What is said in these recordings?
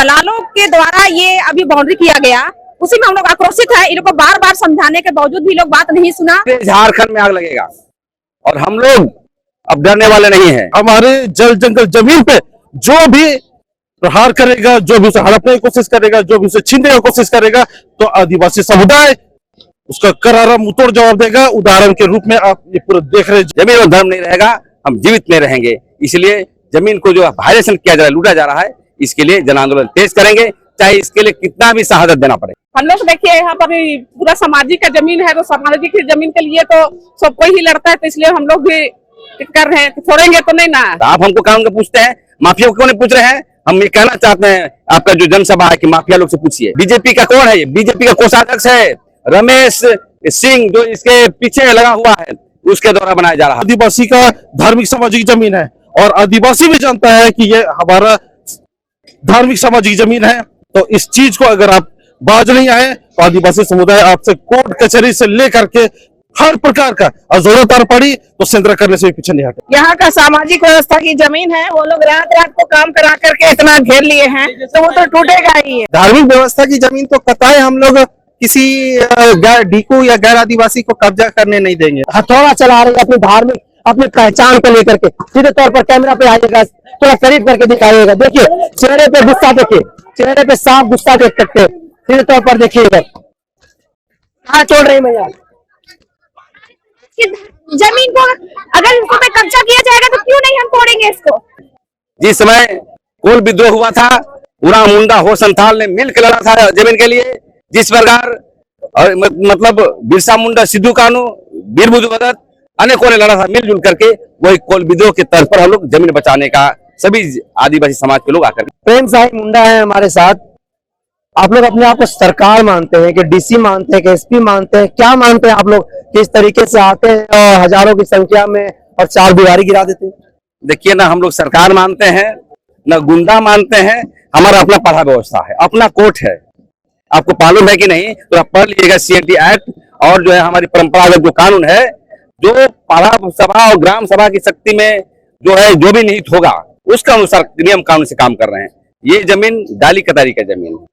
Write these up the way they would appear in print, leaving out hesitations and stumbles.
दलालों के द्वारा ये अभी बाउंड्री किया गया, उसी में हम लोग आक्रोशित है। इनको बार बार समझाने के बावजूद भी लोग बात नहीं सुना। झारखंड में आग लगेगा और हम लोग अब डरने वाले नहीं हैं। हमारे जल जंगल जमीन पे जो भी प्रहार करेगा, जो भी उसे हड़पने की कोशिश करेगा, जो भी उसे छीनने की कोशिश करेगा, तो आदिवासी समुदाय उसका करारा मुंहतोड़ जवाब देगा। उदाहरण के रूप में आप ये पूरा देख रहे हैं। जमीन और धर्म नहीं रहेगा, हम जीवित नहीं रहेंगे। इसलिए जमीन को जो वायलेशन किया जा रहा है, लूटा जा रहा है, इसके लिए जन आंदोलन तेज करेंगे, चाहे इसके लिए कितना भी शहादत देना पड़े। हम लोग देखिए यहाँ पर पूरा सामाजिक का जमीन है, तो सामाजिक जमीन के लिए तो सब कोई ही लड़ता है, तो इसलिए हम लोग भी कर रहे हैं। छोड़ेंगे तो नहीं ना। आप हमको कानून का पूछते हैं, माफिया को क्यों नहीं पूछ रहे हैं? हम ये कहना चाहते हैं आपका जो जनसभा है कि माफिया लोग से पूछिए। बीजेपी का कौन है? ये बीजेपी का कोषाध्यक्ष है रमेश सिंह, जो इसके पीछे लगा हुआ है, उसके द्वारा बनाया जा रहा है। आदिवासी का धार्मिक सामाजिक जमीन है और आदिवासी भी जानता है कि ये हमारा धार्मिक सामाजिक जमीन है। तो इस चीज को अगर आप बाज नहीं आए तो आदिवासी समुदाय आपसे कोर्ट कचहरी से लेकर के हर प्रकार का, और जरूरत पड़ी तो संग्रह करने से भी पीछे नहीं हटे। यहाँ का सामाजिक व्यवस्था की जमीन है, वो लोग रात रात को काम करा करके इतना घेर लिए हैं, तो वो तो टूटेगा ही। धार्मिक व्यवस्था की जमीन तो कतई हम लोग किसी ढीकू या गैर आदिवासी को कब्जा करने नहीं देंगे। हथौड़ा चला रहे अपनी धार्मिक अपनी पहचान को लेकर के सीधे तौर पर कैमरा पे आइएगा, थोड़ा करीब करके दिखाइएगा। देखिए चेहरे पे गुस्सा, देखिए चेहरे पे साफ गुस्सा देख सकते हैं। सीधे तौर पर देखिएगा, हाँ छोड़ रही मैया। जमीन को अगर इनको पे कब्जा किया जाएगा तो क्यों नहीं हम तोड़ेंगे इसको। जिस समय कोल विद्रोह हुआ था, उरा मुंडा हो संथाल ने मिलकर लड़ा था जमीन के लिए। जिस प्रकार मतलब बिरसा मुंडा, सिद्धू कानू, वीर बुद्धू भगत अनेकों ने लड़ा था मिलजुल करके, वही कोल विद्रोह के तर्ज पर हम लोग जमीन बचाने का सभी आदिवासी समाज के लोग आकर। प्रेम साही मुंडा है हमारे साथ। आप लोग अपने आप को सरकार मानते हैं कि डीसी मानते हैं कि एसपी मानते हैं, क्या मानते हैं आप लोग? किस तरीके से आते हैं और हजारों की संख्या में और चार दीवारी गिरा देते हैं? देखिए ना, हम लोग सरकार मानते हैं न गुंडा मानते हैं। हमारा अपना पढ़ा व्यवस्था है, अपना कोर्ट है। आपको मालूम है कि नहीं? तो आप पढ़ लीजिएगा CNT एक्ट और जो है हमारी परंपरागत जो कानून है, जो पारा सभा और ग्राम सभा की शक्ति में जो है जो भी निहित होगा, उसका अनुसार नियम कानून से काम कर रहे हैं। ये जमीन डाली कतारी का जमीन है।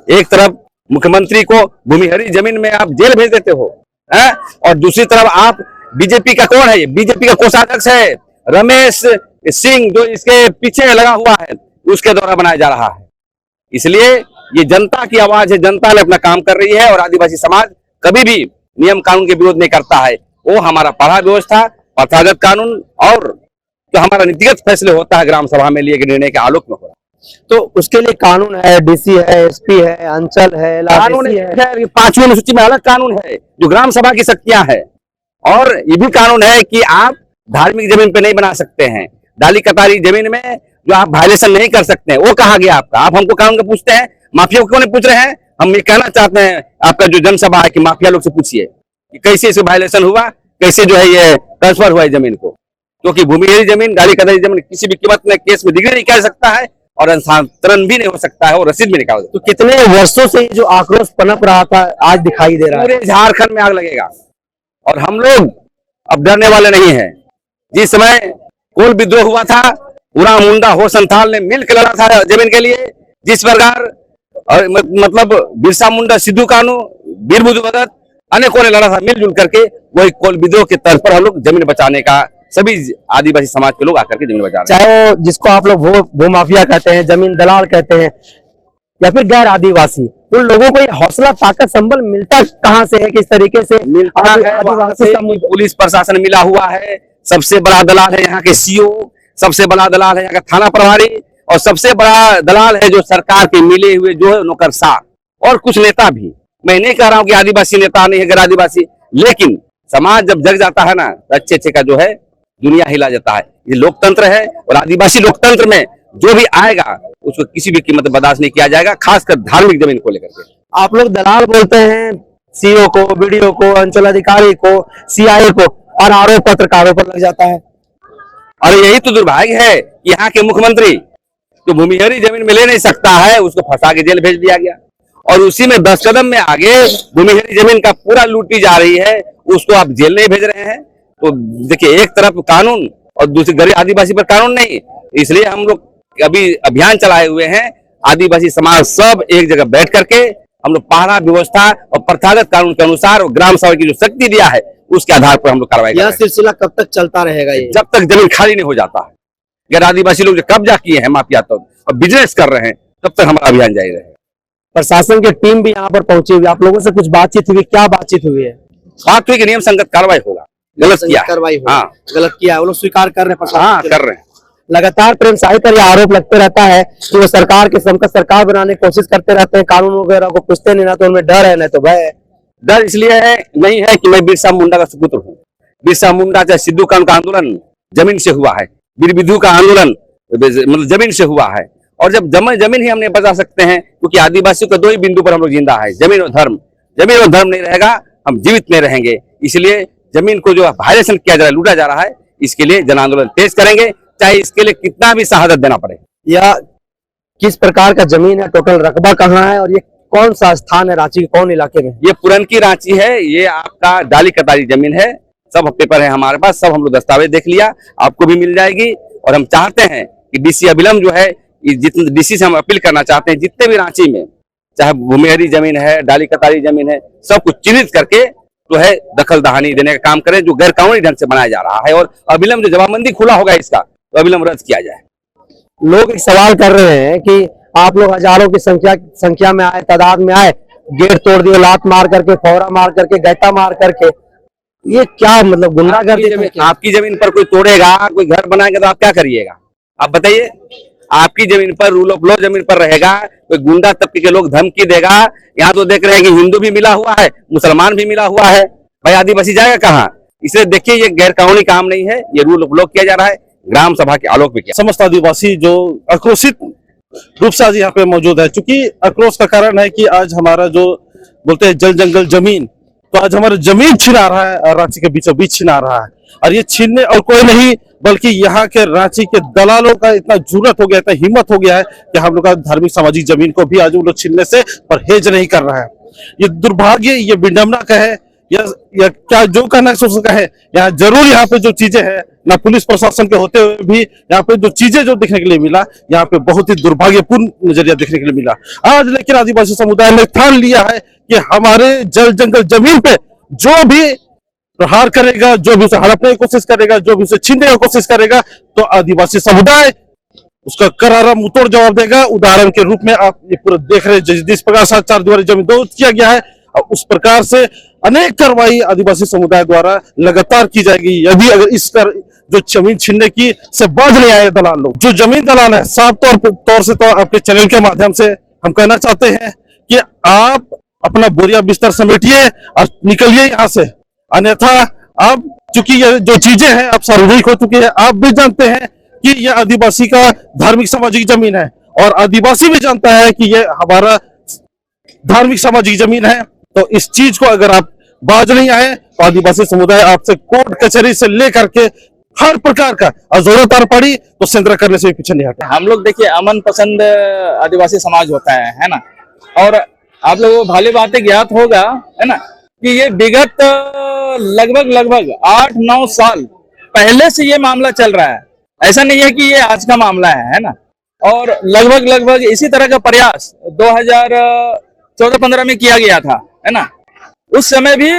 एक तरफ मुख्यमंत्री को भूमिहरी जमीन में आप जेल भेज देते हो, है? और दूसरी तरफ आप बीजेपी का कौन है? ये बीजेपी का कोषाध्यक्ष है रमेश सिंह, जो इसके पीछे लगा हुआ है, उसके द्वारा बनाया जा रहा है। इसलिए ये जनता की आवाज है, जनता ने अपना काम कर रही है और आदिवासी समाज कभी भी नियम कानून के विरोध नहीं करता है। वो हमारा पढ़ा व्यवस्था, प्रथागत कानून और जो हमारा नीतिगत फैसले होता है ग्राम सभा में लिए गए निर्णय के आलोक में हो रहा है। तो उसके लिए कानून है, डीसी है, एसपी है, अंचल है, कानून है। 5वीं अनुसूची में अलग कानून है जो ग्राम सभा की शक्तियां है, और ये भी कानून है कि आप धार्मिक जमीन पे नहीं बना सकते हैं। डाली कतारी जमीन में जो आप वायलेशन नहीं कर सकते हैं, वो कहा गया आपका। आप हमको कानून का पूछते हैं, माफिया को क्यों नहीं पूछ रहे हैं? हम ये कहना चाहते हैं आपका जो जनसभा है कि माफिया लोग से पूछिए कि कैसे इसे वायलेशन हुआ, कैसे जो है ये ट्रांसफर हुआ है जमीन को। क्योंकि भूमिहीन जमीन, डाली कतारी जमीन किसी भी कीमत में केस में डिग्री नहीं कर सकता है और हस्तांतरण भी नहीं हो सकता है और रसीद भी निकाल। तो कितने वर्षों से जो आक्रोश पनप रहा था आज दिखाई दे रहा है। पूरे झारखंड में आग लगेगा और हम लोग अब डरने वाले नहीं हैं। जिस समय कोल विद्रोह हुआ था, उरा मुंडा हो संथाल ने मिलकर लड़ा था जमीन के लिए। जिस प्रकार मतलब बिरसा मुंडा, सिद्धू कानू, वीर बुद्धू भगत अनेकों ने लड़ा था मिलजुल करके, वही कोल विद्रोह के तर्ज पर हम लोग जमीन बचाने का सभी आदिवासी समाज के लोग आकर के जमीन बचा रहे हैं। चाहे वो जिसको आप लोग भू माफिया कहते हैं, जमीन दलाल कहते हैं, या फिर गैर आदिवासी, उन लोगों को ये हौसला ताकत संबल मिलता कहाँ से है? किस तरीके से मिलता है? पुलिस प्रशासन मिला हुआ है। सबसे बड़ा दलाल है यहाँ के CO, सबसे बड़ा दलाल है यहाँ का थाना प्रभारी, और सबसे बड़ा दलाल है जो सरकार के मिले हुए जो है नौकरशाह और कुछ नेता भी। मैं नहीं कह रहा हूँ कि आदिवासी नेता नहीं है, गैर आदिवासी, लेकिन समाज जब जग जाता है ना, अच्छे अच्छे का जो है दुनिया हिला जाता है। ये लोकतंत्र है और आदिवासी लोकतंत्र में जो भी आएगा उसको किसी भी कीमत बर्दाश्त नहीं किया जाएगा, खासकर धार्मिक जमीन को लेकर के। आप लोग दलाल बोलते हैं CO को, BDO को, अंचलाधिकारी को, CIO को, और आरोप पत्रकारों पर लग जाता है। और यही तो दुर्भाग्य है कि यहाँ के मुख्यमंत्री जो भूमिहीन जमीन में ले नहीं सकता है, उसको फंसा के जेल भेज दिया गया, और उसी में 10 कदम में आगे भूमिहीन जमीन का पूरा लूटी जा रही है, उसको आप जेल नहीं भेज रहे हैं। तो देखिए, एक तरफ कानून और दूसरी गरीब आदिवासी पर कानून नहीं। इसलिए हम लोग अभी अभियान चलाए हुए हैं, आदिवासी समाज सब एक जगह बैठ करके हम लोग पहरा व्यवस्था और प्रथागत कानून के अनुसार और ग्राम सभा की जो शक्ति दिया है उसके आधार पर हम लोग कार्रवाई यह करेंगे। सिलसिला कब तक चलता रहेगा ये? जब तक जमीन खाली नहीं हो जाता है। अगर आदिवासी लोग जो कब्जा किए हैं माफिया तो और बिजनेस कर रहे हैं तब तक हमारा अभियान जारी रहेगा। प्रशासन की टीम भी यहाँ पर पहुंची हुई है, आप लोगों से कुछ बातचीत हुई, क्या बातचीत हुई है? बात हुई कि नियम संगत कार्रवाई होगा, गलत किया है। कार्रवाई हुई, हाँ गलत किया है, वो लोग स्वीकार कर रहे हैं प्रशासन हाँ के कर लोग। रहे हैं। लगातार प्रेम साही पर यह आरोप लगते रहता है कि वो सरकार के समकक्ष सरकार बनाने की कोशिश करते रहते हैं, कानून वगैरह को पूछते नहीं, ना तो उनमें डर है ना तो भय है। डर इसलिए है नहीं है कि मैं बिरसा मुंडा का सुपुत्र हूँ। बिरसा मुंडा चाहे सिद्धू कानून का आंदोलन जमीन से हुआ है, वीर विधु का आंदोलन मतलब जमीन से हुआ है। और जब जमीन ही हम नहीं बचा सकते हैं, क्योंकि आदिवासियों के दो ही बिंदु पर हम लोग जिंदा है, जमीन और धर्म। जमीन और धर्म नहीं रहेगा हम जीवित नहीं रहेंगे। इसलिए जमीन को जो वायलेशन किया जा रहा है, लूटा जा रहा है, इसके लिए जन आंदोलन तेज करेंगे, चाहे इसके लिए कितना भी शहादत देना पड़े। यह किस प्रकार का जमीन है, टोटल रकबा कहाँ है और ये कौन सा स्थान है रांची के कौन इलाके में? ये पुरनकी रांची है, ये आपका डाली कतारी जमीन है, सब पेपर है हमारे पास, सब हम लोग दस्तावेज देख लिया, आपको भी मिल जाएगी। और हम चाहते हैं कि डीसी अभिलंब जो है, जितने डीसी से हम अपील करना चाहते हैं, जितने भी रांची में चाहे भूमिहरी जमीन है, डाली कतारी जमीन है, सब कुछ चिन्हित करके जो है दखल दहानी देने का काम करें, जो गैर कानूनी ढंग से बनाया जा रहा है। और अभिलंब जो जवाबबंदी खुला होगा इसका, तो अभिलंब रद्द किया जाए। लोग एक सवाल कर रहे हैं कि आप लोग हजारों की संख्या में आए, तादाद में आए, गेट तोड़ दिए, लात मार करके, फौरा मार करके, गैता मार करके, ये क्या मतलब गुंडागर्दी? आपकी जमीन पर कोई तोड़ेगा, कोई घर बनाएगा तो आप क्या करिएगा? आप बताइए। आपकी जमीन पर रूल ऑफ लॉ जमीन पर रहेगा, कोई गुंडा तबके के लोग धमकी देगा। यहाँ तो देख रहे हैं कि हिंदू भी मिला हुआ है, मुसलमान भी मिला हुआ है, भाई आदिवासी जाएगा कहाँ? इसलिए देखिए ये गैर कानूनी काम नहीं है, ये रूल ऑफ लॉ किया जा रहा है, ग्राम सभा के आलोक में किया। समस्त आदिवासी जो आक्रोशित रूप से आज यहाँ पे मौजूद है, क्योंकि आक्रोश का कारण है कि आज हमारा जो बोलते हैं जल जंगल जमीन, तो आज हमारा जमीन छिना रहा है और रांची के बीचों बीच छिना रहा है। और ये छीनने और कोई नहीं बल्कि यहाँ के रांची के दलालों का इतना जुर्रत हो गया, इतना हिम्मत हो गया है कि हम लोग का धार्मिक सामाजिक जमीन को भी आज वो लोग छीनने से परहेज नहीं कर रहा है। ये दुर्भाग्य, ये विडंबना का है, या क्या जो कहना उसका है। यहाँ जरूर यहाँ पे जो चीजें हैं ना, पुलिस प्रशासन के होते हुए भी यहाँ पे जो चीजें जो देखने के लिए मिला, यहाँ पे बहुत ही दुर्भाग्यपूर्ण नजरिया देखने के लिए मिला। आज लेकिन आदिवासी समुदाय ने ठान लिया है कि हमारे जल जंगल जमीन पे जो भी प्रहार करेगा, जो भी उसे हड़पने की कोशिश करेगा, जो भी उसे छीनने की कोशिश करेगा, तो आदिवासी समुदाय उसका करारा मुंहतोड़ जवाब देगा। उदाहरण के रूप में आप ये पूरा देख रहे हैं, जिस प्रकार से 4 दीवारी जमीन दो किया गया है, उस प्रकार से अनेक कार्रवाई आदिवासी समुदाय द्वारा लगातार की जाएगी। यदि अगर इस पर जो जमीन छीनने की से बाज नहीं आए दलाल लोग, जो जमीन दलाल है, साफ तौर से तो आपके चैनल के माध्यम से हम कहना चाहते हैं कि आप अपना बोरिया बिस्तर समेटिए और निकलिए यहाँ से। अन्यथा अब चूंकि ये जो चीजें हैं अब सार्वजनिक हो चुकी है, आप भी जानते हैं कि ये आदिवासी का धार्मिक सामाजिक जमीन है और आदिवासी भी जानता है कि ये हमारा धार्मिक सामाजिक जमीन है। तो इस चीज को अगर आप बाज नहीं आए तो आदिवासी समुदाय आपसे कोर्ट कचहरी से लेकर के हर प्रकार का जरूरत पड़ी तो संग्रह करने से भी पीछे नहीं हटा। हम लोग देखिए अमन पसंद आदिवासी समाज होता है ना। और आप लोगों को भली बातें ज्ञात होगा है ना कि ये विगत लगभग 8-9 साल पहले से ये मामला चल रहा है। ऐसा नहीं है कि ये आज का मामला है ना। और लगभग इसी तरह का प्रयास 2014-15 में किया गया था है ना। उस समय भी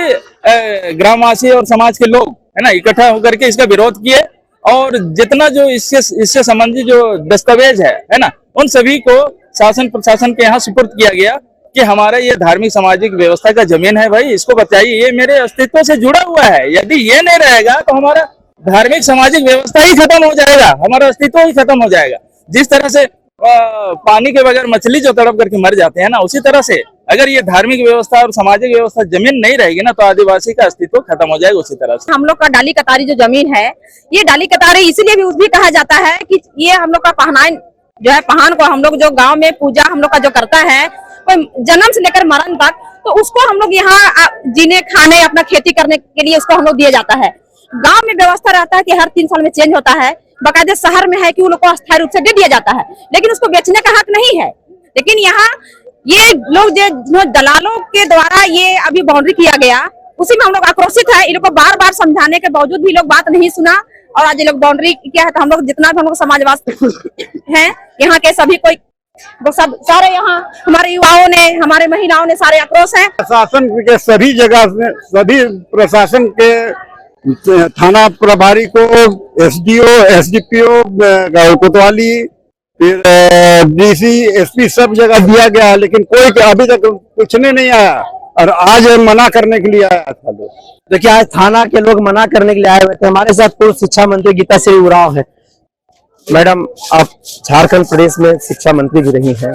ग्रामवासी और समाज के लोग है ना इकट्ठा होकर के इसका विरोध किए और जितना जो इससे संबंधित जो दस्तावेज है ना, उन सभी को शासन प्रशासन के यहाँ सुपुर्द किया गया कि हमारा ये धार्मिक सामाजिक व्यवस्था का जमीन है, भाई इसको बचाइए, ये मेरे अस्तित्व से जुड़ा हुआ है। यदि ये नहीं रहेगा तो हमारा धार्मिक सामाजिक व्यवस्था ही खत्म हो जाएगा, हमारा अस्तित्व ही खत्म हो जाएगा। जिस तरह से पानी के बगैर मछली जो तड़प करके मर जाते हैं ना, उसी तरह से अगर ये धार्मिक व्यवस्था और सामाजिक व्यवस्था जमीन नहीं रहेगी ना तो आदिवासी का अस्तित्व खत्म हो जाएगा। उसी तरह से हम लोग का डाली कतारी जो जमीन है, ये डाली कतारी इसीलिए भी कहा जाता है कि ये हम लोग का पहनान जो है, पहान को हम लोग जो गांव में पूजा हम लोग का जो करता है, कोई जन्म से लेकर मरण तक, तो उसको हम लोग यहाँ जीने खाने अपना खेती करने के लिए उसको हम लोग दिया जाता है। गांव में व्यवस्था रहता है कि हर 3 साल में चेंज होता है। बाकायदे शहर में है कि उन लोग को अस्थायी रूप से दे दिया जाता है, लेकिन उसको बेचने का हक नहीं है। लेकिन यहाँ ये लोग जो दलालों के द्वारा ये अभी बाउंड्री किया गया, उसी में हम लोग आक्रोशित है। इन लोग को बार समझाने के बावजूद भी लोग बात नहीं सुना और आज ये लोग बाउंड्री किया है। तो हम लोग जितना भी हम लोग समाजवाद हैं यहाँ के सभी कोई वो सब सारे यहाँ हमारे युवाओं ने, हमारे महिलाओं ने सारे आक्रोश हैं। प्रशासन के सभी जगह में, सभी प्रशासन के थाना प्रभारी को, एसडीओ, एसडीपीओ, कोतवाली, फिर डीसी, एसपी सब जगह दिया गया है, लेकिन कोई अभी तक पूछने नहीं आया और आज मना करने के लिए आया था लोग। देखिए आज थाना के लोग मना करने के लिए आए हुए थे। हमारे साथ पूर्व शिक्षा मंत्री गीता श्री उरांव है। मैडम, आप झारखंड प्रदेश में शिक्षा मंत्री भी रही हैं।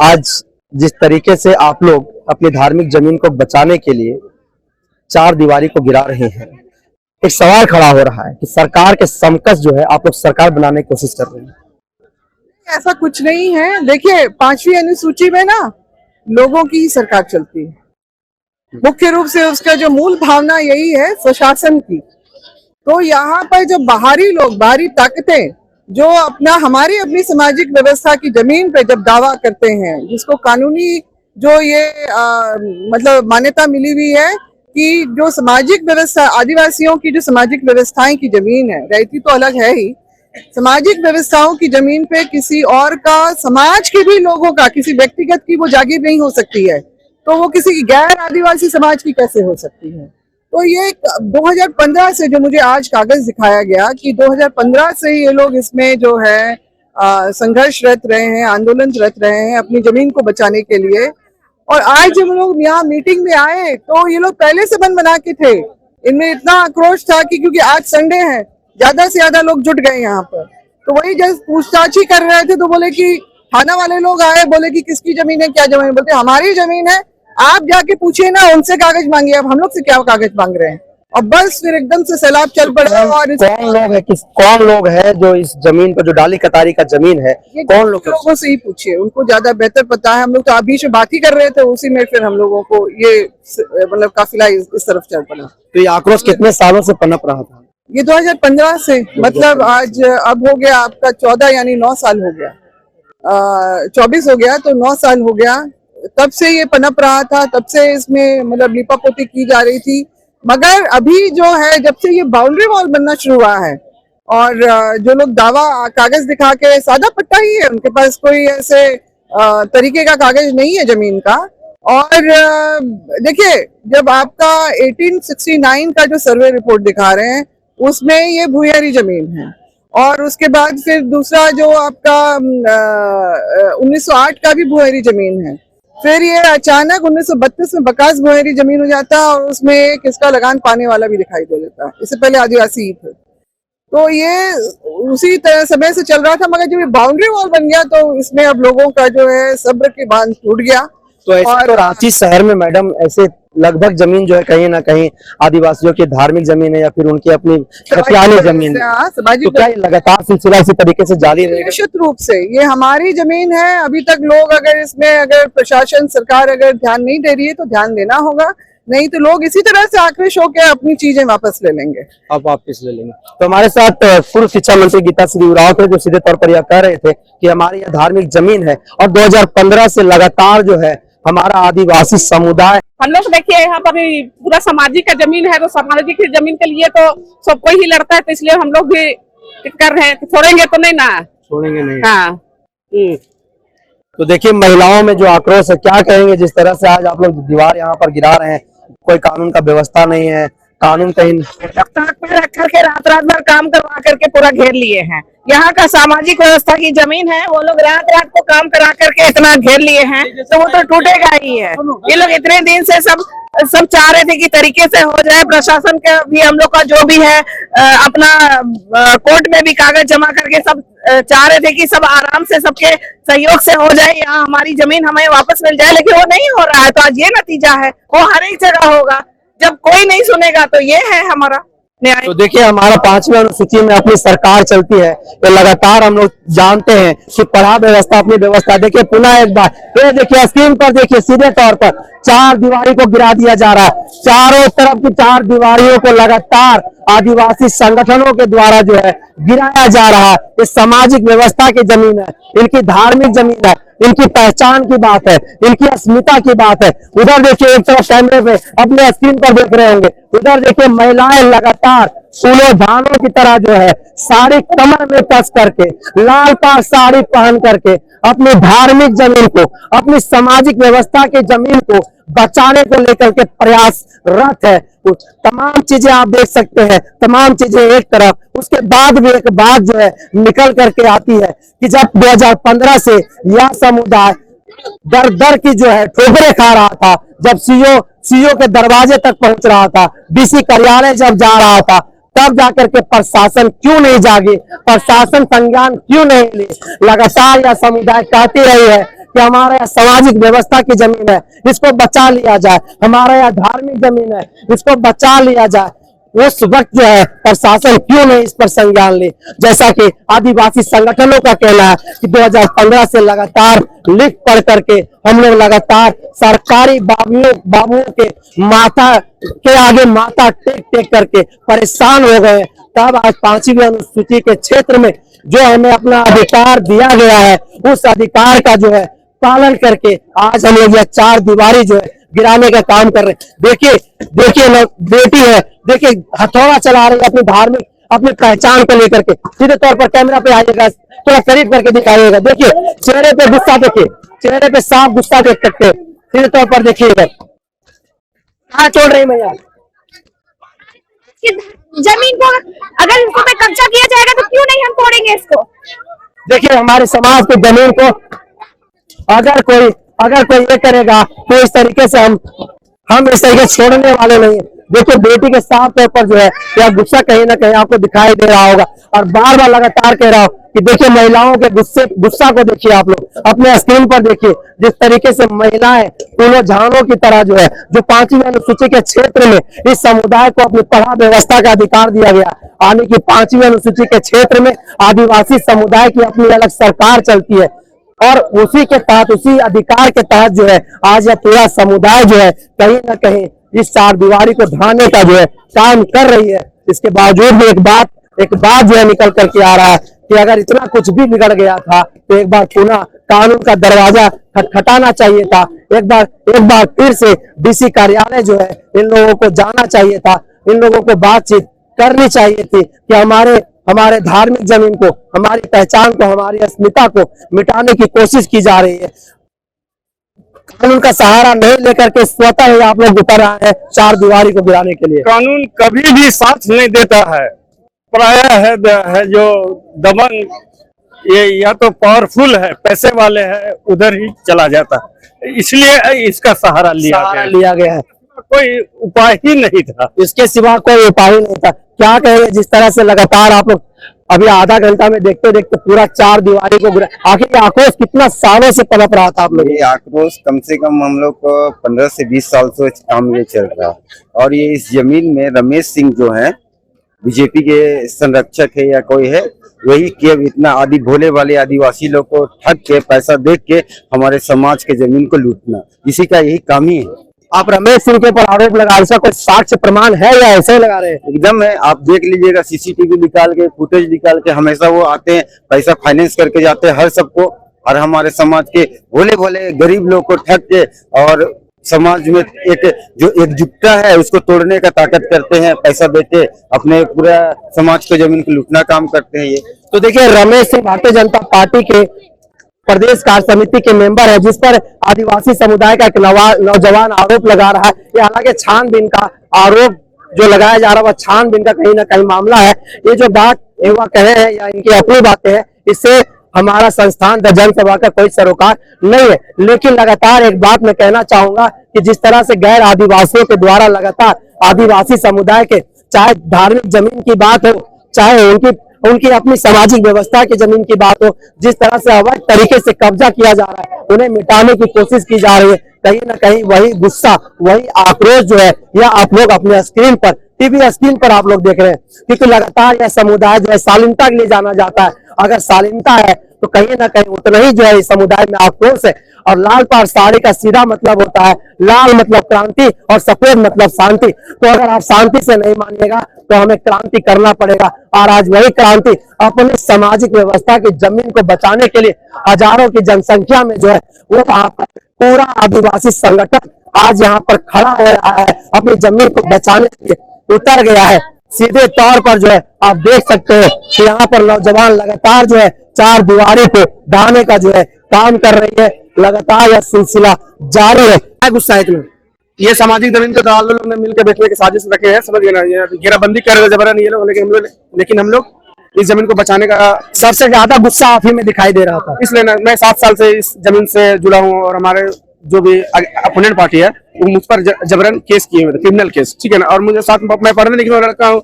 आज जिस तरीके से आप लोग अपनी धार्मिक जमीन को बचाने के लिए चार दीवारी को गिरा रहे हैं, एक सवाल खड़ा हो रहा है कि सरकार के समकक्ष जो है आप लोग सरकार बनाने की कोशिश कर रहे हैं। ऐसा कुछ नहीं है। देखिए 5वीं अनुसूची में ना लोगों की ही सरकार चलती है। मुख्य रूप से उसका जो मूल भावना यही है स्वशासन की। तो यहाँ पर जो बाहरी लोग, बाहरी ताकतें जो हमारी अपनी सामाजिक व्यवस्था की जमीन पे जब दावा करते हैं, जिसको कानूनी जो ये मतलब मान्यता मिली हुई है कि जो सामाजिक व्यवस्था, आदिवासियों की जो सामाजिक व्यवस्थाएं की जमीन है, रहती तो अलग है ही, सामाजिक व्यवस्थाओं की जमीन पे किसी और का, समाज के भी लोगों का, किसी व्यक्तिगत की वो जागीर नहीं हो सकती है, तो वो किसी गैर आदिवासी समाज की कैसे हो सकती है। तो ये 2015 से जो मुझे आज कागज दिखाया गया कि 2015 से ये लोग इसमें जो है संघर्षरत रहे हैं, आंदोलनरत रहे हैं अपनी जमीन को बचाने के लिए। और आज जब लोग यहाँ मीटिंग में आए तो ये लोग पहले से मन बना के थे। इनमें इतना आक्रोश था कि क्योंकि आज संडे है, ज्यादा से ज्यादा लोग जुट गए यहाँ पर। तो वही जब पूछताछ ही कर रहे थे तो बोले कि थाना वाले लोग आए, बोले कि किसकी जमीन है, क्या जमीन है। बोलते हमारी जमीन है, आप जाके पूछिए ना, उनसे कागज मांगिए, अब हम लोग से क्या कागज मांग रहे हैं। और बस फिर एकदम से सैलाब चल पड़ा। और कौन लोग है जो इस जमीन पर, जो डाली कतारी का जमीन है, कौन लोगों से ही पूछिए, उनको ज्यादा बेहतर पता है। हम लोग तो अभी से बात ही कर रहे थे, उसी में फिर हम लोगों को ये मतलब काफिला इस तरफ चल पड़ा। तो ये आक्रोश कितने सालों से पनप रहा था? ये 2015 से, मतलब आज अब हो गया आपका 14 यानी 9 साल हो गया, 24 हो गया तो 9 साल हो गया। तब से ये पनप रहा था, तब से इसमें मतलब लिपापोती की जा रही थी। मगर अभी जो है, जब से ये बाउंड्री वॉल बनना शुरू हुआ है और जो लोग दावा कागज दिखा के, सादा पट्टा ही है उनके पास, कोई ऐसे तरीके का कागज नहीं है जमीन का। और देखिए जब आपका 1869 का जो सर्वे रिपोर्ट दिखा रहे हैं उसमें ये भूयरी जमीन है, और उसके बाद फिर दूसरा जो आपका 1908 का भी भूयरी जमीन है। फिर ये अचानक 1932 में बकास भूयरी जमीन हो जाता है और उसमें एक इसका लगान पाने वाला भी दिखाई दे देता है। इससे पहले आदिवासी ही थे। तो ये उसी तरह समय से चल रहा था, मगर जब ये बाउंड्री वॉल बन गया तो इसमें अब लोगों का जो है सब्र के बांध टूट गया। तो ऐसे तो रांची शहर में मैडम ऐसे लगभग जमीन जो है कहीं ना कहीं आदिवासियों की धार्मिक जमीन है या फिर उनकी अपनी खतियानी जमीन है, तो क्या ये लगातार सिलसिला इसी तरीके से जारी रहेगा? निश्चित रूप से ये हमारी जमीन है। अभी तक लोग अगर इसमें, अगर प्रशासन, सरकार अगर ध्यान नहीं दे रही है तो ध्यान देना होगा, नहीं तो लोग इसी तरह से आक्रोश होकर अपनी चीजें वापस ले लेंगे। अब वापस ले लेंगे। तो हमारे साथ पूर्व शिक्षा मंत्री गीता श्री उरांव थे, जो सीधे तौर पर यह कह रहे थे कि हमारी यह धार्मिक जमीन है और 2015 से लगातार जो है हमारा आदिवासी समुदाय, हम लोग देखिए यहाँ पर पूरा सामाजिक का जमीन है, तो सामाजिक की जमीन के लिए तो सब कोई ही लड़ता है, तो इसलिए हम लोग भी कर रहे हैं। छोड़ेंगे तो नहीं ना, छोड़ेंगे नहीं। हाँ। तो देखिए महिलाओं में जो आक्रोश है, क्या कहेंगे जिस तरह से आज आप लोग दीवार यहाँ पर गिरा रहे हैं, कोई कानून का व्यवस्था नहीं है, कानून कहीं रख करके रात भर काम करवा करके पूरा घेर लिए हैं। यहाँ का सामाजिक व्यवस्था की जमीन है, वो लोग रात को काम करा करके इतना घेर लिए हैं, तो वो तो टूटेगा ही है। ये लोग इतने दिन से सब चाह रहे थे कि तरीके से हो जाए। प्रशासन का भी, हम लोग का जो भी है अपना कोर्ट में भी कागज जमा करके सब चाह रहे थे कि सब आराम से सबके सहयोग से हो जाए, यहाँ हमारी जमीन हमें वापस मिल जाए, लेकिन वो नहीं हो रहा है। तो आज ये नतीजा है, वो हर एक जगह होगा। जब कोई नहीं सुनेगा तो ये है हमारा न्याय। तो देखिए हमारा 5वीं अनुसूची में अपनी सरकार चलती है, तो लगातार हम लोग जानते हैं कि पढ़ा व्यवस्था अपनी व्यवस्था। देखिए पुनः एक बार ये देखिए स्क्रीन पर, देखिए सीधे तौर पर 4 दीवारी को गिरा दिया जा रहा है। चारों तरफ की 4 दीवारियों को लगातार आदिवासी संगठनों के द्वारा जो है गिराया जा रहा है। ये सामाजिक व्यवस्था की जमीन है, इनकी धार्मिक जमीन है। इनकी पहचान की बात है, इनकी अस्मिता की बात है। उधर देखिए एक तरफ कैमरे पे अपने स्क्रीन पर देख रहे होंगे, उधर देखिए महिलाएं लगातार फूलों धानों की तरह जो है साड़ी कमर में कस करके, लाल पाग साड़ी पहन करके अपनी धार्मिक जमीन को, अपनी सामाजिक व्यवस्था की जमीन को बचाने को लेकर के प्रयासरत है। तमाम चीजें आप देख सकते हैं, तमाम चीजें एक तरफ, उसके बाद भी एक बात जो है निकल करके आती है कि जब 2015 से यह समुदाय दर दर की जो है ठोकरें खा रहा था, जब सीओ के दरवाजे तक पहुंच रहा था, डीसी कार्यालय जब जा रहा था, तब जाकर के प्रशासन क्यों नहीं जागे, प्रशासन संज्ञान क्यों नहीं ले। लगातार यह समुदाय कहती रही है कि हमारा यह सामाजिक व्यवस्था की जमीन है, इसको बचा लिया जाए, हमारा यह धार्मिक जमीन है, इसको बचा लिया जाए। उस वक्त जो है प्रशासन क्यों नहीं इस पर संज्ञान ले। जैसा कि आदिवासी संगठनों का कहना है कि 2015 से लगातार लिख पढ़ करके हम लोग लगातार सरकारी बाबुओं के माथा के आगे माथा टेक टेक करके परेशान हो गए। तब आज 5वीं अनुसूची के क्षेत्र में जो हमें अपना अधिकार दिया गया है, उस अधिकार का जो है पालन करके आज हम लोग यह चार दीवारी जो है गिराने का काम कर रहे हैं। देखिए लोग, बेटी है, देखिए हथौड़ा चला रही है अपनी धार्मिक, अपनी पहचान को लेकर के। सीधे तौर पर कैमरा पे आइएगा, थोड़ा करीब करके दिखाइएगा। देखिए चेहरे पे गुस्सा, देखिए चेहरे पे साफ गुस्सा देख सकते हैं। सीधे तौर पर देखिएगा, कहाँ छोड़ रही मैया जमीन को, अगर इसको पे कब्जा किया जाएगा तो क्यों नहीं हम तोड़ेंगे इसको। देखिए हमारे समाज की जमीन को अगर कोई ये करेगा तो इस तरीके से हम इस तरीके छोड़ने वाले नहीं। देखिए बेटी के साफ तौर पर जो है यह गुस्सा कहीं ना कहीं आपको दिखाई दे रहा होगा, और बार बार लगातार कह रहा हूं कि देखिए महिलाओं के गुस्सा को देखिए, आप लोग अपने स्क्रीन पर देखिए जिस तरीके से महिलाएं फूलों झाड़ों की तरह जो है, जो 5वीं अनुसूची के क्षेत्र में इस समुदाय को अपनी पढ़ा व्यवस्था का अधिकार दिया गया, यानी कि 5वीं अनुसूची के क्षेत्र में आदिवासी समुदाय की अपनी अलग सरकार चलती है, और उसी के तहत, उसी अधिकार के तहत जो है आज यह पूरा समुदाय जो है कहीं ना कहीं इस चार दीवारी को ढाने का जो है काम कर रही है। इसके बावजूद भी एक बात जो है निकल करके आ रहा है कि अगर इतना कुछ भी बिगड़ गया था तो एक बार पुनः कानून का दरवाजा खटखटाना चाहिए था। एक बार फिर से डीसी कार्यालय जो है इन लोगों को जाना चाहिए था, इन लोगों को बातचीत करनी चाहिए थी कि हमारे धार्मिक जमीन को, हमारी पहचान को, हमारी अस्मिता को मिटाने की कोशिश की जा रही है। कानून का सहारा नहीं लेकर के स्वतः ही आप लोग उतर रहे हैं चार दीवारी को गिराने के लिए। कानून कभी भी साथ नहीं देता है, प्रायः है जो दबंग, ये या तो पावरफुल है, पैसे वाले है, उधर ही चला जाता है, इसलिए इसका सहारा लिया गया है। कोई उपाय ही नहीं था, इसके सिवा कोई उपाय ही नहीं था। क्या कहेंगे जिस तरह से लगातार आप लोग अभी आधा घंटा में देखते देखते पूरा चार दीवारी को गिरा, आखिर ये आक्रोश कितना सालों से पनप रहा था आप लोग? ये आक्रोश कम से कम हम लोग को 15 से 20 साल से काम ये चल रहा है, और ये इस जमीन में रमेश सिंह जो है बीजेपी के संरक्षक है या कोई है, वही के इतना आदि भोले वाले आदिवासी लोग को ठग के पैसा दे के हमारे समाज के जमीन को लूटना, इसी का यही काम ही है। आप रमेश सिंह के ऊपर आरोप लगा, ऐसा कोई साक्ष्य प्रमाण है या ऐसे ही लगा रहे हैं? एकदम है, आप देख लीजिएगा, सीसीटीवी निकाल के, फुटेज निकाल के, हमेशा वो आते हैं, पैसा फाइनेंस करके जाते हैं हर सबको, और हमारे समाज के भोले भोले गरीब लोग को ठग के, और समाज में एक जो एकजुटता है उसको तोड़ने का ताकत करते हैं, पैसा देते अपने पूरा समाज को जमीन को लूटना काम करते हैं ये। तो देखिए रमेश सिंह भारतीय जनता पार्टी के प्रदेश कार्य समिति के मेंबर है, जिस पर आदिवासी समुदाय का एक नौजवान आरोप लगा रहा है। ये हालांकि छानबीन का आरोप जो लगाया जा रहा है वह छानबीन का कहीं ना कहीं मामला है। ये जो बात युवा कहे हैं या इनकी अपनी बातें हैं, इससे हमारा संस्थान द जनसभा का कोई सरोकार नहीं है। लेकिन लगातार एक बात मैं कहना चाहूंगा कि जिस तरह से गैर आदिवासियों के द्वारा लगातार आदिवासी समुदाय के, चाहे धार्मिक जमीन की बात हो, चाहे उनकी अपनी सामाजिक व्यवस्था की जमीन की बात हो, जिस तरह से अवैध तरीके से कब्जा किया जा रहा है, उन्हें मिटाने की कोशिश की जा रही है, कहीं ना कहीं वही गुस्सा, वही आक्रोश जो है यह आप लोग अपने स्क्रीन पर, टीवी स्क्रीन पर आप लोग देख रहे हैं। क्योंकि लगातार यह समुदाय जो है शालीनता के लिए जाना जाता है। अगर शालीनता है तो कहीं ना कहीं उतना ही जो है इस समुदाय में आक्रोश है। और लाल पाड़ साड़ी का सीधा मतलब होता है लाल मतलब क्रांति और सफेद मतलब शांति। तो अगर आप शांति से नहीं मानिएगा तो हमें क्रांति करना पड़ेगा। और आज वही क्रांति अपनी सामाजिक व्यवस्था की जमीन को बचाने के लिए हजारों की जनसंख्या में जो है वो पूरा आदिवासी संगठन आज यहाँ पर खड़ा हो रहा है, अपनी जमीन को बचाने के लिए उतर गया है। सीधे तौर पर जो है आप देख सकते हो कि यहाँ पर नौजवान लगातार जो है चार दीवारी पे ढाने का जो है काम कर रही है। लगातार यह सिलसिला जारी है। क्या गुस्सा है तुम्हें? ये सामाजिक जमीन को दलाल लोग ने मिलकर बेचने की साजिश रखे हैं, समझ गए, घेराबंदी कर रहे जबरन ये लोग, लेकिन हम लोग इस जमीन को बचाने का सबसे ज्यादा गुस्सा आप ही में दिखाई दे रहा था। इसलिए मैं 7 साल से इस जमीन से जुड़ा हूँ और हमारे जो भी अपोनेंट पार्टी है वो मुझ पर जबरन केस किए हुए थे, क्रिमिनल केस, ठीक है ना। और मुझे साथ मैं पढ़ने लिखने वाला लड़का हूँ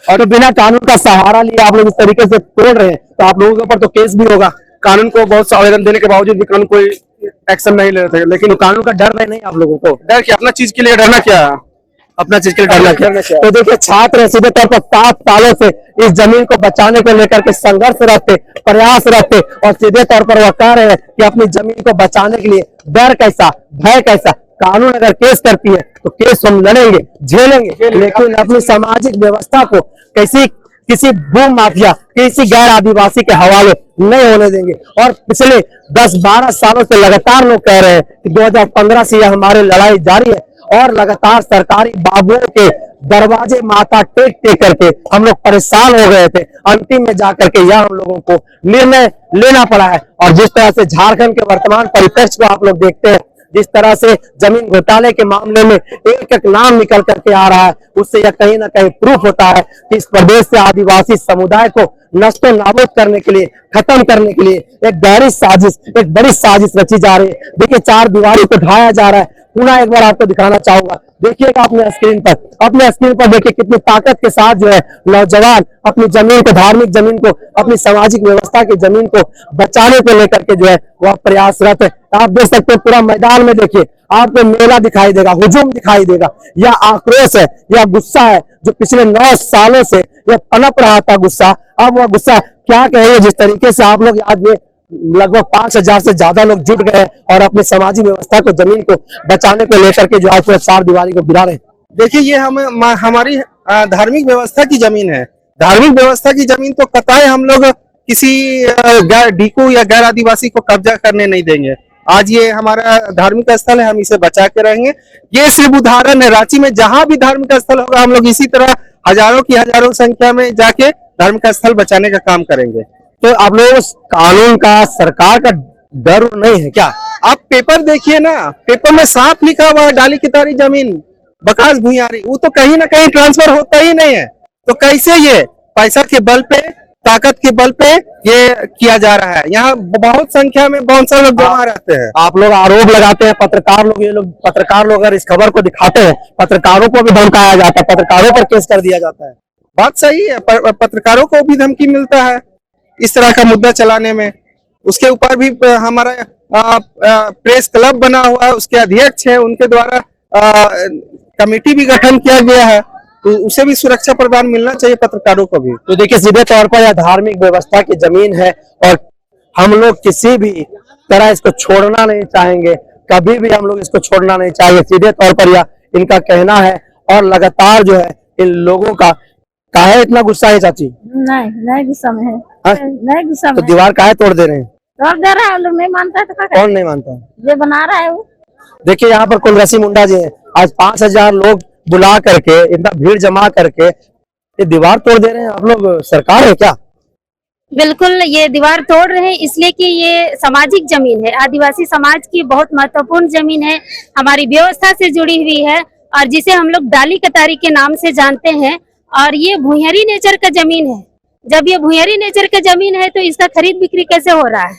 और तो बिना कानून का सहारा लिए आप लोग इस तरीके से तोड़ रहे हैं तो आप लोगों के ऊपर तो केस भी होगा। कानून को बहुत सा आवेदन देने के बावजूद भी कानून कोई एक्शन नहीं ले रहे थे। लेकिन तो कानून का डर है नहीं आप लोगों को? डर क्या, अपना चीज के लिए डरना क्या, अपना चीज के लिए डरना क्या? तो देखिए छात्र सीधे तौर पर 7 सालों से इस जमीन को बचाने को लेकर के संघर्ष रहते, प्रयास रहते और सीधे तौर पर वह कह रहे हैं कि अपनी जमीन को बचाने के लिए डर कैसा, भय कैसा। कानून अगर केस करती है तो केस हम लड़ेंगे, झेलेंगे, लेकिन अपनी सामाजिक व्यवस्था को किसी भू माफिया, किसी गैर आदिवासी के हवाले नहीं होने देंगे। और पिछले 10-12 सालों से लगातार लोग कह रहे हैं कि 2015 से यह हमारी लड़ाई जारी है और लगातार सरकारी बाबुओं के दरवाजे माथा टेक टेक करके हम लोग परेशान हो गए थे। अंतिम में जाकर के यह हम लोगों को निर्णय लेना पड़ा है। और जिस तरह से झारखंड के वर्तमान परिप्रेक्ष्य को आप लोग देखते हैं, जिस तरह से जमीन घोटाले के मामले में एक एक नाम निकल करके आ रहा है, उससे यह कहीं ना कहीं प्रूफ होता है कि इस प्रदेश से आदिवासी समुदाय को नष्ट नाबूद करने के लिए, खत्म करने के लिए एक गहरी साजिश, एक बड़ी साजिश रची जा रही है। देखिए 4 दीवारी को ढाया जा रहा है। पुनः एक बार आपको दिखाना चाहूंगा, देखिएगा अपने स्क्रीन पर देखिए कितनी ताकत के साथ जो है नौजवान अपनी जमीन को, धार्मिक जमीन को, अपनी सामाजिक व्यवस्था की जमीन को बचाने को लेकर के जो है वह प्रयासरत है। आप देख सकते हैं पूरा मैदान में देखिए आपको मेला दिखाई देगा, हुजूम दिखाई देगा। यह आक्रोश है, यह गुस्सा है जो पिछले 9 सालों से यह पनप रहा था गुस्सा। अब वह गुस्सा क्या कहेंगे, जिस तरीके से आप लोग आज ये लगभग 5000 से ज्यादा लोग जुट गए और अपनी सामाजिक व्यवस्था को, जमीन को बचाने को लेकर के जो आज पूरे 4 दीवारी को गिरा रहे। देखिए ये हमारी धार्मिक व्यवस्था की जमीन है। धार्मिक व्यवस्था की जमीन तो कतई हम लोग किसी डीकू या गैर आदिवासी को कब्जा करने नहीं देंगे। आज ये हमारा धार्मिक स्थल है, हम इसे बचा के रहेंगे। ये सिर्फ उदाहरण है, रांची में जहां भी धार्मिक स्थल होगा हम लोग इसी तरह हजारों की हजारों संख्या में जाके धार्मिक स्थल बचाने का काम करेंगे। तो आप लोग कानून का, सरकार का डर नहीं है क्या? आप पेपर देखिए ना, पेपर में साफ लिखा हुआ है डाली कितारी जमीन बकास भूयारी, वो तो कहीं ना कहीं ट्रांसफर होता ही नहीं है। तो कैसे ये पैसा के बल पे, ताकत के बल पे ये किया जा रहा है? यहाँ बहुत संख्या में बाउंसर लोग जमा रहते हैं। आप लोग आरोप लगाते हैं, पत्रकार लोग अगर इस खबर को दिखाते हैं, पत्रकारों को भी धमकाया जाता है, पत्रकारों पर केस कर दिया जाता है। बात सही है, पत्रकारों को भी धमकी मिलता है इस तरह का मुद्दा चलाने में। उसके ऊपर भी हमारा प्रेस क्लब बना हुआ है, उसके अध्यक्ष है, उनके द्वारा कमेटी भी गठन किया गया है, तो उसे भी सुरक्षा प्रदान मिलना चाहिए पत्रकारों को भी। तो देखिए सीधे तौर पर यह धार्मिक व्यवस्था की जमीन है और हम लोग किसी भी तरह इसको छोड़ना नहीं चाहेंगे, कभी भी हम लोग इसको छोड़ना नहीं चाहेंगे। सीधे तौर पर यह इनका कहना है और लगातार जो है इन लोगों का काहे इतना गुस्सा है चाची? नहीं गुस्सा में है, नहीं गुस्सा तो दीवार काहे तोड़ दे रहे हैं? तोड़ दे रहा है, लोग नहीं मानता है तो कौन नहीं मानता? ये बना रहा है वो। देखिए यहाँ पर कुलरसी मुंडा जी है, आज 5000 लोग बुला करके, इतना भीड़ जमा करके ये दीवार तोड़ दे रहे हैं। आप लोग सरकार है क्या? बिल्कुल, ये दीवार तोड़ रहे हैं इसलिए कि ये सामाजिक जमीन है, आदिवासी समाज की बहुत महत्वपूर्ण जमीन है, हमारी व्यवस्था से जुड़ी हुई है और जिसे हम लोग डाली कतारी के नाम से जानते हैं। और ये भूयरी नेचर का जमीन है। जब ये भूयरी नेचर का जमीन है तो इसका खरीद बिक्री कैसे हो रहा है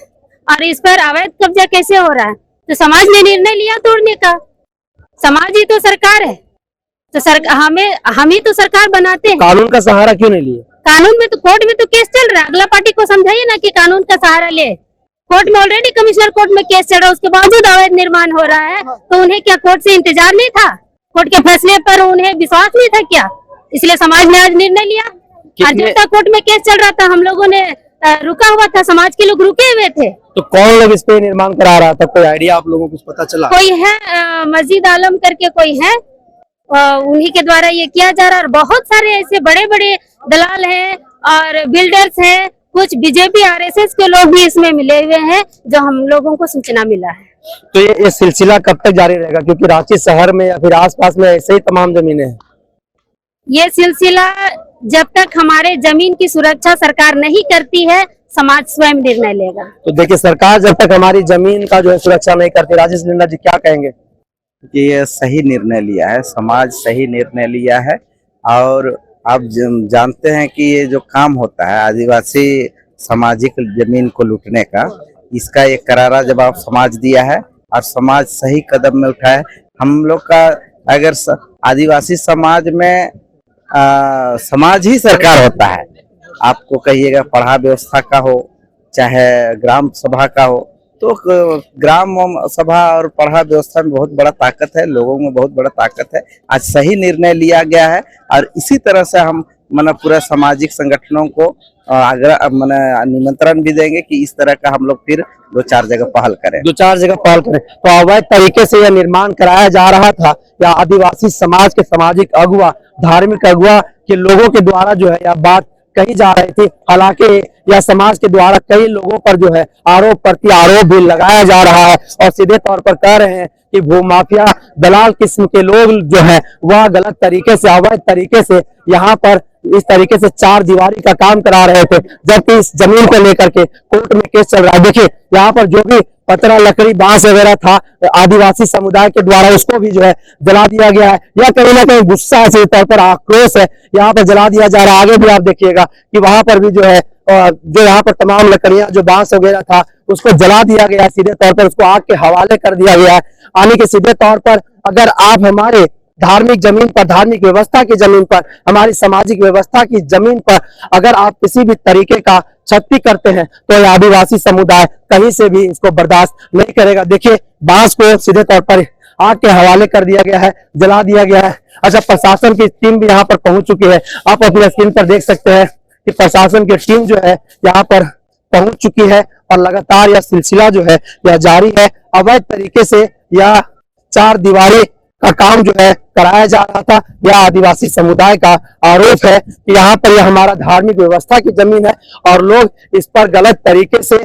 और इस पर अवैध कब्जा कैसे हो रहा है? तो समाज ने निर्णय लिया तोड़ने का। समाज ही तो सरकार है, तो हम ही तो सरकार बनाते हैं। कानून का सहारा क्यों नहीं लिए? कानून में तो, कोर्ट में तो केस चल रहा है। अगला पार्टी को समझाइए ना कि कानून का सहारा ले। कोर्ट में ऑलरेडी कमिश्नर कोर्ट में केस चल रहा है, उसके बावजूद अवैध निर्माण हो रहा है। तो उन्हें क्या कोर्ट से इंतजार नहीं था? कोर्ट के फैसले पर उन्हें विश्वास नहीं था क्या? इसलिए समाज ने आज निर्णय लिया। और जब तक कोर्ट में केस चल रहा था हम लोगों ने रुका हुआ था, समाज के लोग रुके हुए थे। तो कौन लोग इस पे निर्माण करा रहा था, कोई आइडिया आप लोगों को कुछ पता चला? कोई है मस्जिद आलम करके कोई है, उन्हीं के द्वारा ये किया जा रहा है। और बहुत सारे ऐसे बड़े बड़े दलाल हैं और बिल्डर्स हैं, कुछ बीजेपी आरएसएस के लोग भी इसमें मिले हुए हैं, जो हम लोगों को सूचना मिला है। तो ये सिलसिला कब तक जारी रहेगा, क्योंकि रांची शहर में या फिर आसपास में ऐसे ही तमाम जमीनें हैं? ये सिलसिला जब तक हमारे जमीन की सुरक्षा सरकार नहीं करती है, समाज स्वयं निर्णय लेगा। तो देखिए, सरकार जब तक हमारी जमीन का जो है सुरक्षा नहीं करती, राजेश लिंडा जी क्या कहेंगे? कि ये सही निर्णय लिया है, समाज सही निर्णय लिया है। और आप जानते हैं कि ये जो काम होता है आदिवासी सामाजिक जमीन को लूटने का, इसका एक करारा जवाब समाज दिया है और समाज सही कदम में उठाए। हम लोग का अगर आदिवासी समाज में समाज ही सरकार होता है, आपको कहिएगा पढ़ा व्यवस्था का हो चाहे ग्राम सभा का हो, तो ग्राम सभा और पढ़ा व्यवस्था में बहुत बड़ा ताकत है, लोगों में बहुत बड़ा ताकत है। आज सही निर्णय लिया गया है और इसी तरह से हम पूरा सामाजिक संगठनों को आग्रह निमंत्रण भी देंगे कि इस तरह का हम लोग फिर 2-4 जगह पहल करें। 2-4 जगह पहल करें। तो अवैध तरीके से यह निर्माण कराया जा रहा था या आदिवासी समाज के सामाजिक अगुवा, धार्मिक अगुवा के लोगों के द्वारा जो है यह बात कही जा रही थी। हालांकि यह समाज के द्वारा कई लोगों पर जो है आरोप प्रति आरोप भी लगाया जा रहा है और सीधे तौर पर कह रहे हैं कि भूमाफिया दलाल किस्म के लोग जो है वह गलत तरीके से, अवैध तरीके से यहाँ पर इस तरीके से 4 दीवारी का काम करा रहे थे, जबकि इस जमीन को लेकर के कोर्ट में केस चल रहा है। देखिए, यहाँ पर जो भी पतरा, लकड़ी, बांस वगैरह था आदिवासी समुदाय के द्वारा, उसको भी जो है जला दिया गया है। यह कहीं ना कहीं गुस्सा है, सीधे तौर पर आक्रोश है, यहाँ पर जला दिया जा रहा है। आगे भी आप देखिएगा कि वहां पर भी जो है जो यहाँ पर तमाम लकड़ियां, जो बांस वगैरह था, उसको जला दिया गया है, सीधे तौर पर उसको आग के हवाले कर दिया गया है। यानी कि सीधे तौर पर अगर आप हमारे धार्मिक जमीन पर, धार्मिक व्यवस्था की जमीन पर, हमारी सामाजिक व्यवस्था की जमीन पर अगर आप किसी भी तरीके का क्षति करते हैं तो यह आदिवासी समुदाय कहीं से भी इसको बर्दाश्त नहीं करेगा। देखिए, बांस को सीधे तौर पर आग के हवाले कर दिया गया है, जला दिया गया है। अच्छा, प्रशासन की टीम भी यहाँ पर पहुंच चुकी है। आप अपने स्क्रीन पर देख सकते हैं कि प्रशासन की टीम जो है यहाँ पर पहुंच चुकी है और लगातार यह सिलसिला जो है यह जारी है। अवैध तरीके से यह 4 दीवारी का काम जो है कराया जा रहा था। यह आदिवासी समुदाय का आरोप है कि यहाँ पर यह हमारा धार्मिक व्यवस्था की जमीन है और लोग इस पर गलत तरीके से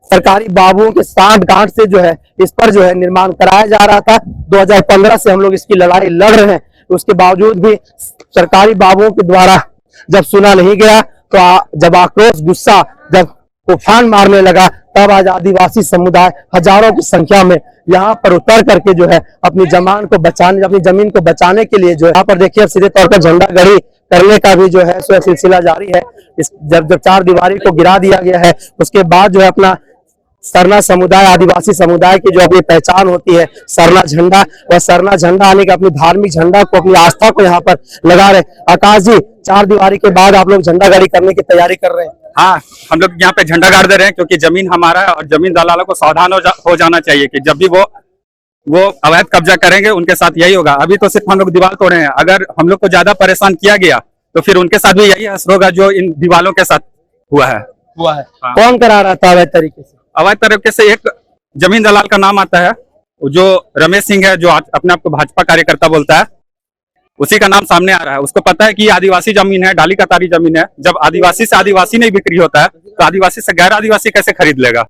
सरकारी बाबुओं के साथ गांठ से जो है इस पर जो है निर्माण कराया जा रहा था। 2015 से हम लोग इसकी लड़ाई लड़ रहे हैं, उसके बावजूद भी सरकारी बाबुओं के द्वारा जब सुना नहीं गया, तो जब आक्रोश, गुस्सा जब तूफान मारने लगा, तब आज आदिवासी समुदाय हजारों की संख्या में यहाँ पर उतर करके जो है अपनी जमीन को बचाने के लिए जो है यहाँ पर देखिए सीधे तौर पर झंडा गड़ी करने का भी जो है सिलसिला जारी है। जब 4 दीवारी को गिरा दिया गया है, उसके बाद जो है अपना सरना समुदाय, आदिवासी समुदाय की जो अपनी पहचान होती है सरना झंडा, वह सरना झंडा आने का अपनी धार्मिक झंडा को, अपनी आस्था को यहाँ पर लगा रहे। आकाश जी, 4 दीवारी के बाद आप लोग झंडा गाड़ी करने की तैयारी कर रहे हैं? हाँ, हम लोग यहाँ पे झंडा गाड़ दे रहे हैं क्योंकि जमीन हमारा है और जमीन दलालों को सावधान हो जाना चाहिए कि जब भी वो अवैध कब्जा करेंगे उनके साथ यही होगा। अभी तो सिर्फ हम लोग दीवार तोड़े हैं, अगर हम लोग को ज्यादा परेशान किया गया तो फिर उनके साथ भी यही असर होगा जो इन दीवारों के साथ हुआ है। हाँ। कौन करा रहा था अवैध तरीके से? अवैध तरीके से एक जमीन दलाल का नाम आता है, जो रमेश सिंह है, जो अपने आप को भाजपा कार्यकर्ता बोलता है, उसी का नाम सामने आ रहा है। उसको पता है कि आदिवासी जमीन है, डाली कतारी जमीन है। जब आदिवासी से आदिवासी नहीं बिक्री होता है तो आदिवासी से गैर आदिवासी कैसे खरीद लेगा।